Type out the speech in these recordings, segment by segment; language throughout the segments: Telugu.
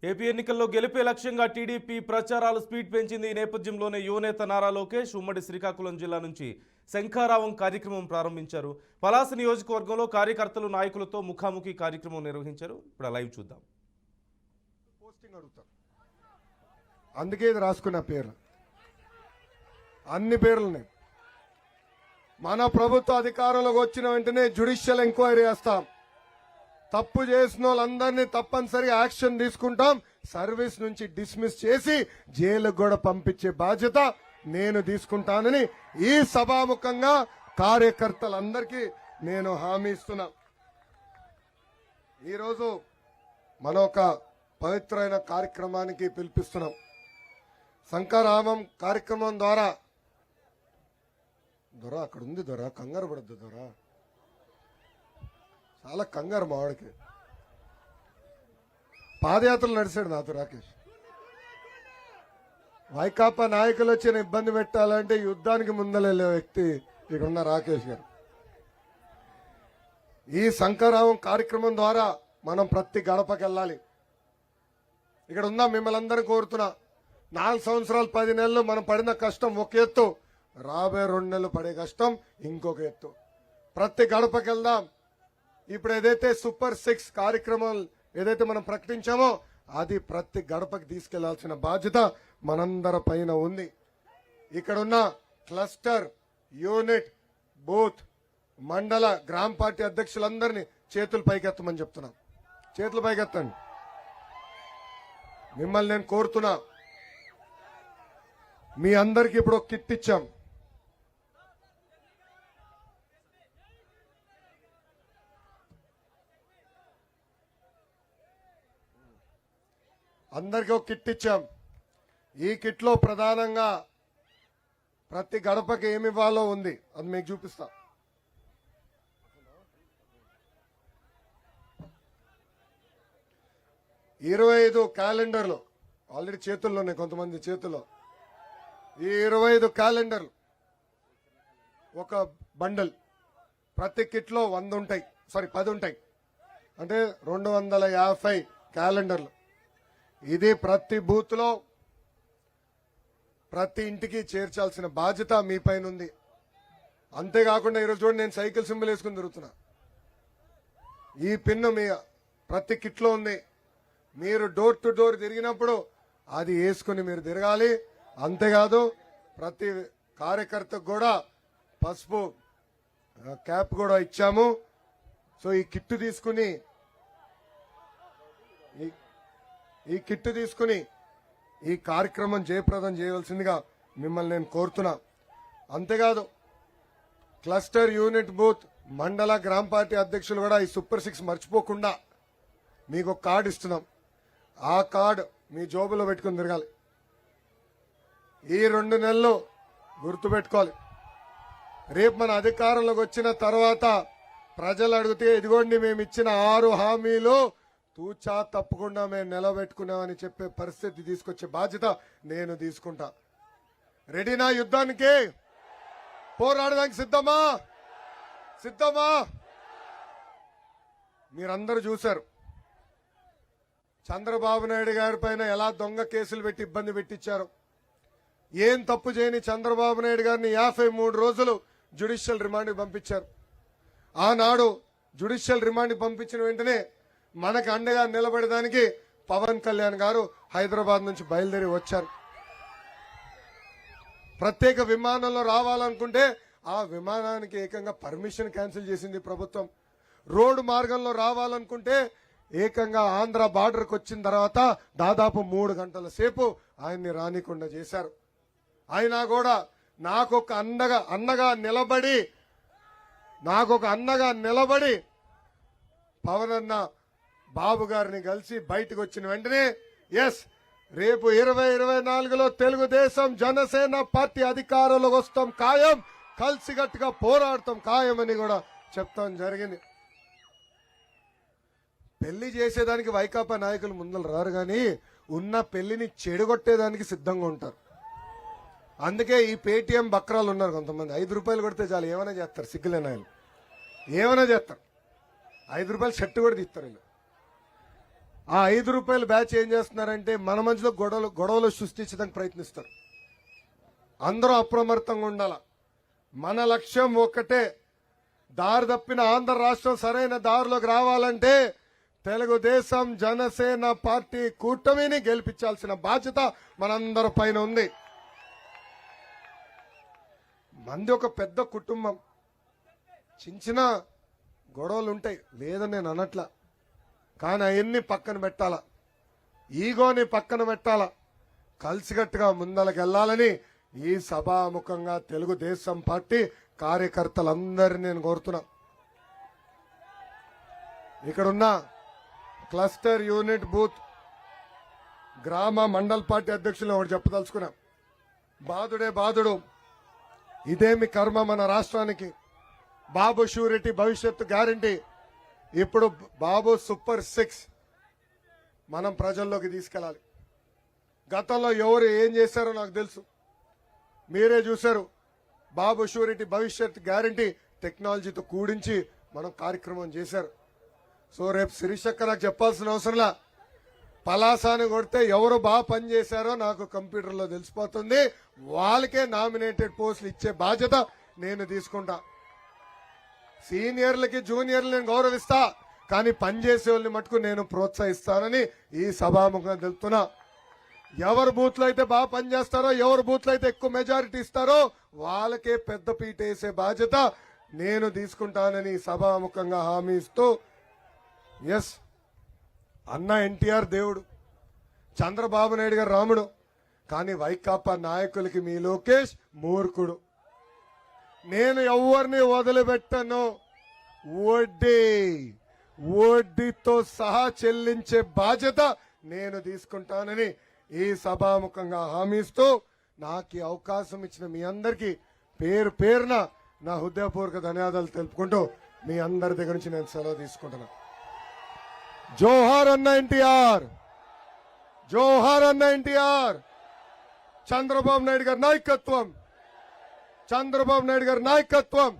ఏపీ ఎన్నికల్లో గెలిపే లక్ష్యంగా టీడీపీ ప్రచారాలు స్పీడ్ పెంచింది. ఈ నేపథ్యంలోనే యువనేత నారా లోకేష్ ఉమ్మడి శ్రీకాకుళం జిల్లా నుంచి శంఖారావం కార్యక్రమం ప్రారంభించారు. పలాస నియోజకవర్గంలో కార్యకర్తలు నాయకులతో ముఖాముఖి కార్యక్రమం నిర్వహించారు. ఇప్పుడు లైవ్ చూద్దాం. పోస్టింగ్ అడుగుతాం, అందుకే ఇది రాసుకున్న పేరు, అన్ని పేర్లున్నాయి. మన ప్రభుత్వ అధికారంలోకి వచ్చిన వెంటనే జ్యుడిషియల్ ఎంక్వైరీ చేస్తాం. తప్పు చేసిన వాళ్ళందరినీ తప్పనిసరిగా యాక్షన్ తీసుకుంటాం. సర్వీస్ నుంచి డిస్మిస్ చేసి జైలుకు కూడా పంపించే బాధ్యత నేను తీసుకుంటానని ఈ సభాముఖంగా కార్యకర్తలందరికీ నేను హామీ ఇస్తున్నా. ఈరోజు మనం ఒక పవిత్రమైన కార్యక్రమానికి పిలిపిస్తున్నాం. శంఖారావం కార్యక్రమం ద్వారా దొర అక్కడ ఉంది, దొర కంగారు పడద్దు, దొర చాలా కంగారు మావాడికి. పాదయాత్రలు నడిచాడు నాతో రాకేష్. వైకాపా నాయకులు వచ్చిన ఇబ్బంది పెట్టాలంటే యుద్ధానికి ముందలే వ్యక్తి ఇక్కడున్న రాకేష్ గారు. ఈ శంఖారావం కార్యక్రమం ద్వారా మనం ప్రతి గడపకి వెళ్ళాలి. ఇక్కడ ఉన్న మిమ్మల్ని అందరూ కోరుతున్నా, 4 సంవత్సరాలు 10 నెలలు మనం పడిన కష్టం ఒక ఎత్తు, రాబోయే 2 నెలలు పడే కష్టం ఇంకొక ఎత్తు. ప్రతి గడపకి వెళ్దాం. ఇప్పుడు ఏదైతే సూపర్ 6 కార్యక్రమం ఏదైతే మనం ప్రకటించామో అది ప్రతి గడపకి తీసుకెళ్లాల్సిన బాధ్యత మనందరి పైన ఉంది. ఇక్కడున్న క్లస్టర్, యూనిట్, బూత్, మండల, గ్రామ పార్టీ అధ్యక్షులందరినీ చేతులు పైకెత్తమని చెప్తున్నా. చేతులు పైకెత్తండి. మిమ్మల్ని నేను కోరుతున్నా, మీ అందరికి ఇప్పుడు ఒక కిట్ ఇచ్చాం. అందరికీ ఒక కిట్ ఇచ్చాం. ఈ కిట్ లో ప్రధానంగా ప్రతి గడపకి ఏమి ఇవ్వాలో ఉంది, అది మీకు చూపిస్తా. ఈ 25 క్యాలెండర్లు ఆల్రెడీ చేతుల్లో ఉన్నాయి, కొంతమంది చేతుల్లో. ఈ 25 క్యాలెండర్లు ఒక బండల్. ప్రతి కిట్ లో 100 ఉంటాయి, 10 ఉంటాయి, అంటే 250 క్యాలెండర్లు. ఇది ప్రతి బూత్ లో ప్రతి ఇంటికి చేర్చాల్సిన బాధ్యత మీ పైన ఉంది. అంతేకాకుండా ఈరోజు చూడండి, నేను సైకిల్ సింబల్ వేసుకుని తిరుగుతున్నా. ఈ పిన్ను మీ ప్రతి కిట్ లో ఉంది. మీరు డోర్ టు డోర్ తిరిగినప్పుడు అది వేసుకుని మీరు తిరగాలి. అంతేకాదు ప్రతి కార్యకర్తకు కూడా పసుపు క్యాప్ కూడా ఇచ్చాము. సో ఈ కిట్ తీసుకుని ఈ కార్యక్రమం జయప్రదం చేయవలసిందిగా మిమ్మల్ని నేను కోరుతున్నా. అంతేకాదు క్లస్టర్, యూనిట్, బూత్, మండల, గ్రామ పార్టీ అధ్యక్షులు కూడా ఈ సూపర్ 6 మర్చిపోకుండా మీకు ఒక కార్డు ఇస్తున్నాం. ఆ కార్డు మీ జోబులో పెట్టుకుని తిరగాలి. ఈ 2 నెలలు గుర్తు పెట్టుకోవాలి. రేపు మన అధికారంలోకి వచ్చిన తర్వాత ప్రజలు అడిగితే ఇదిగోండి మేము ఇచ్చిన 6 హామీలు తూచా తప్పకుండా మేము నిలబెట్టుకున్నామని చెప్పే పరిస్థితి తీసుకొచ్చే బాధ్యత నేను తీసుకుంటా. రెడీనా? యుద్ధానికి పోరాడడానికి సిద్ధమా? మీరందరూ చూశారు చంద్రబాబు నాయుడు గారి పైన ఎలా దొంగ కేసులు పెట్టి ఇబ్బంది పెట్టించారు. ఏం తప్పు చేయని చంద్రబాబు నాయుడు గారిని 53 రోజులు జ్యుడిషియల్ రిమాండ్కి పంపించారు. ఆనాడు జ్యుడిషియల్ రిమాండ్కి పంపించిన వెంటనే మనకు అండగా నిలబడడానికి పవన్ కళ్యాణ్ గారు హైదరాబాద్ నుంచి బయలుదేరి వచ్చారు. ప్రత్యేక విమానంలో రావాలనుకుంటే ఆ విమానానికి ఏకంగా పర్మిషన్ క్యాన్సిల్ చేసింది ప్రభుత్వం. రోడ్డు మార్గంలో రావాలనుకుంటే ఏకంగా ఆంధ్ర బార్డర్కి వచ్చిన తర్వాత దాదాపు 3 గంటల సేపు ఆయన్ని రానికుండా చేశారు. అయినా కూడా నాకొక అన్నగా నిలబడి పవన్ అన్న బాబు గారిని కలిసి బయటకు వచ్చిన వెంటనే ఎస్ రేపు 2024లో తెలుగుదేశం, జనసేన పార్టీ అధికారంలోకి వస్తాం ఖాయం, కలిసికట్టుగా పోరాడతాం ఖాయమని కూడా చెప్తాం జరిగింది. పెళ్లి చేసేదానికి వైకాపా నాయకులు ముందలు రారు, కానీ ఉన్న పెళ్లిని చెడగొట్టేదానికి సిద్ధంగా ఉంటారు. అందుకే ఈ పేటీఎం బక్రాలు ఉన్నారు కొంతమంది. 5 రూపాయలు కొడితే చాలు ఏమైనా చేస్తారు. సిగ్గులేని ఆయన ఏమైనా చేస్తారు. 5 రూపాయలు షర్టు కూడా తీస్తారు వీళ్ళు. ఆ ₹5 బ్యాచ్ ఏం చేస్తున్నారంటే మన మధ్యలో గొడవలు సృష్టించడానికి ప్రయత్నిస్తారు. అందరూ అప్రమత్తంగా ఉండాల. మన లక్ష్యం ఒక్కటే, దారి తప్పిన ఆంధ్ర రాష్ట్రం సరైన దారిలోకి రావాలంటే తెలుగుదేశం జనసేన పార్టీ కూటమిని గెలిపించాల్సిన బాధ్యత మనందరి పైన ఉంది. మంది ఒక పెద్ద కుటుంబం, చిన్న గొడవలు ఉంటాయి లేదని నేను అనట్లా, కానీ అవన్నీ పక్కన పెట్టాలా, ఈగోని పక్కన పెట్టాలా, కలిసికట్టుగా ముందలకు వెళ్ళాలని ఈ సభాముఖంగా తెలుగుదేశం పార్టీ కార్యకర్తలందరినీ నేను కోరుతున్నా. ఇక్కడున్న క్లస్టర్ యూనిట్ బూత్ గ్రామ మండల్ పార్టీ అధ్యక్షులు ఒకటి చెప్పదలుచుకున్నా. బాధుడే బాధుడు, ఇదేమి కర్మ మన రాష్ట్రానికి. బాబు షూరిటీ భవిష్యత్తు గ్యారంటీ, ఇప్పుడు బాబు సూపర్ 6 మనం ప్రజల్లోకి తీసుకెళ్ళాలి. గతంలో ఎవరు ఏం చేశారో నాకు తెలుసు, మీరే చూశారు. బాబు షూరిటీ భవిష్యత్ గ్యారంటీ టెక్నాలజీతో కూడించి మనం కార్యక్రమం చేశారు. సో రేపు శిరీషక్క నాకు చెప్పాల్సిన అవసరంలా, పలాసాని కొడితే ఎవరు బాగా పనిచేశారో నాకు కంప్యూటర్లో తెలిసిపోతుంది. వాళ్ళకే నామినేటెడ్ పోస్టులు ఇచ్చే బాధ్యత నేను తీసుకుంటా. సీనియర్లకి జూనియర్లు నేను గౌరవిస్తా, కానీ పనిచేసే వాళ్ళని మటుకు నేను ప్రోత్సహిస్తానని ఈ సభాముఖంగా తెలుపుతున్నా. ఎవరు బూత్లో అయితే బాగా పనిచేస్తారో, ఎవరు బూత్లో అయితే ఎక్కువ మెజారిటీ ఇస్తారో వాళ్ళకే పెద్ద పీట వేసే బాధ్యత నేను తీసుకుంటానని సభాముఖంగా హామీ ఇస్తూ, ఎస్ అన్న ఎన్టీఆర్ దేవుడు, చంద్రబాబు నాయుడు గారు రాముడు, కానీ వైకాపా నాయకులకి మీ లోకేష్ మూర్ఖుడు. నేను ఎవరిని వదిలిపెట్టను, వడ్డీతో సహా చెల్లించే బాధ్యత నేను తీసుకుంటానని ఈ సభాముఖంగా హామీ ఇస్తూ, నాకు ఈ అవకాశం ఇచ్చిన మీ అందరికీ పేరు పేరున నా హృదయపూర్వక ధన్యవాదాలు తెలుపుకుంటూ మీ అందరి దగ్గర నుంచి నేను సెలవు తీసుకుంటున్నా. జోహార్ అన్న ఎన్టీఆర్, జోహార్ అన్న ఎన్టీఆర్. చంద్రబాబు నాయుడు గారి నాయకత్వం, చంద్రబాబు నాయుడు గారి నాయకత్వం,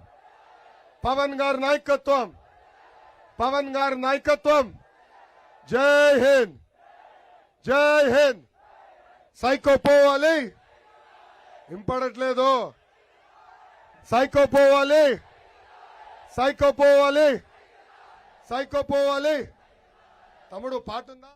పవన్ గారి నాయకత్వం, పవన్ గారి నాయకత్వం. జై హింద్, జై హింద్. సైకో పోవాలి, ఇంపడట్లేదు, సైకో పోవాలి, సైకో పోవాలి, సైకో పోవాలి. తమ్ముడు పాటుందా?